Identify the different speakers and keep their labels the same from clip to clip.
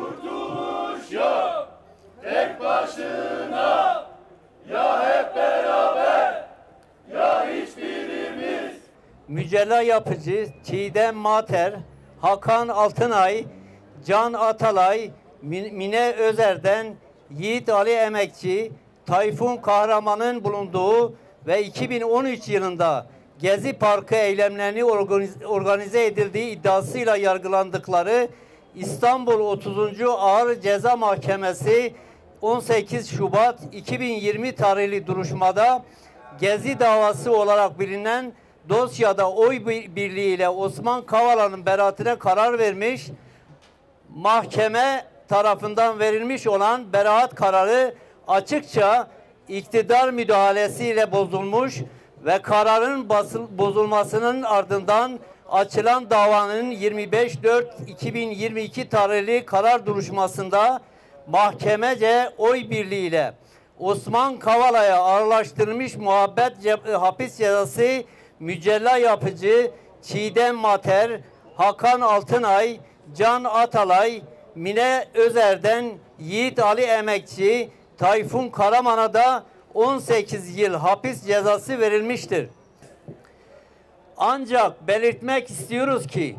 Speaker 1: Kurtuluş yok tek başına, ya hep beraber ya hiçbirimiz.
Speaker 2: Mücella Yapıcı, Çiğdem Mater, Hakan Altınay, Can Atalay, Mine Özer'den Yiğit Ali Emekçi, Tayfun Kahraman'ın bulunduğu ve 2013 yılında Gezi Parkı eylemlerini organize edildiği iddiasıyla yargılandıkları İstanbul 30. Ağır Ceza Mahkemesi 18 Şubat 2020 tarihli duruşmada Gezi davası olarak bilinen dosyada oy birliğiyle Osman Kavala'nın beraatine karar vermiş. Mahkeme tarafından verilmiş olan beraat kararı açıkça iktidar müdahalesiyle bozulmuş ve kararın bozulmasının ardından açılan davanın 25.4.2022 tarihli karar duruşmasında mahkemece oy birliğiyle Osman Kavala'ya ağırlaştırılmış hapis cezası Mücella Yapıcı, Çiğdem Mater, Hakan Altınay, Can Atalay, Mine Özer'den Yiğit Ali Emekçi, Tayfun Karaman'a da 18 yıl hapis cezası verilmiştir. Ancak belirtmek istiyoruz ki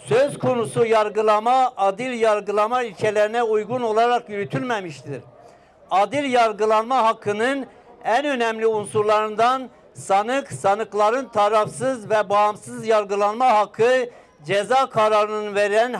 Speaker 2: söz konusu yargılama adil yargılama ilkelerine uygun olarak yürütülmemiştir. Adil yargılanma hakkının en önemli unsurlarından sanıkların tarafsız ve bağımsız yargılanma hakkı, ceza kararının veren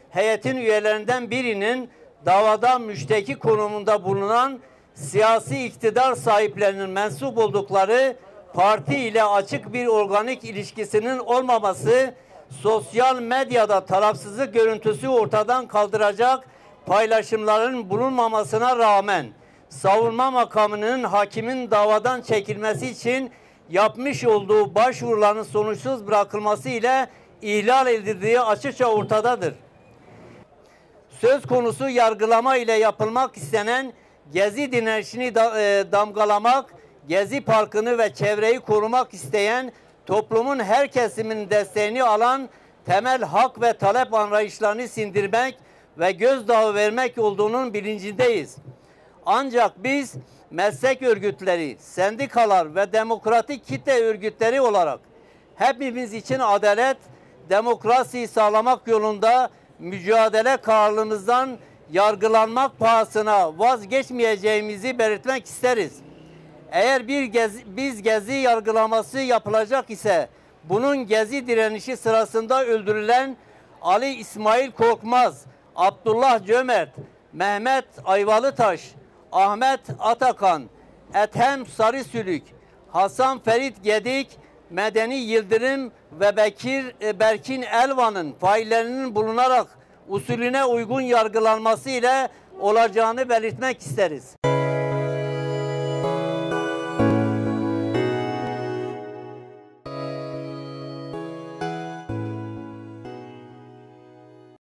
Speaker 2: heyetin üyelerinden birinin davada müşteki konumunda bulunan siyasi iktidar sahiplerinin mensup oldukları parti ile açık bir organik ilişkisinin olmaması, sosyal medyada tarafsızlık görüntüsü ortadan kaldıracak paylaşımların bulunmamasına rağmen savunma makamının hakimin davadan çekilmesi için yapmış olduğu başvuruların sonuçsuz bırakılması ile ihlal edildiği açıkça ortadadır. Söz konusu yargılama ile yapılmak istenen Gezi direnişini damgalamak, Gezi Parkı'nı ve çevreyi korumak isteyen toplumun her kesiminin desteğini alan temel hak ve talep anlayışlarını sindirmek ve gözdağı vermek olduğunun bilincindeyiz. Ancak biz meslek örgütleri, sendikalar ve demokratik kitle örgütleri olarak hepimiz için adalet, demokrasiyi sağlamak yolunda mücadele kararlılığımızdan yargılanmak pahasına vazgeçmeyeceğimizi belirtmek isteriz. Eğer biz Gezi yargılaması yapılacak ise bunun Gezi direnişi sırasında öldürülen Ali İsmail Korkmaz, Abdullah Cömert, Mehmet Ayvalıtaş, Ahmet Atakan, Ethem Sarısülük, Hasan Ferit Gedik, Medeni Yıldırım ve Berkin Elvan'ın faillerinin bulunarak usulüne uygun yargılanması ile olacağını belirtmek isteriz.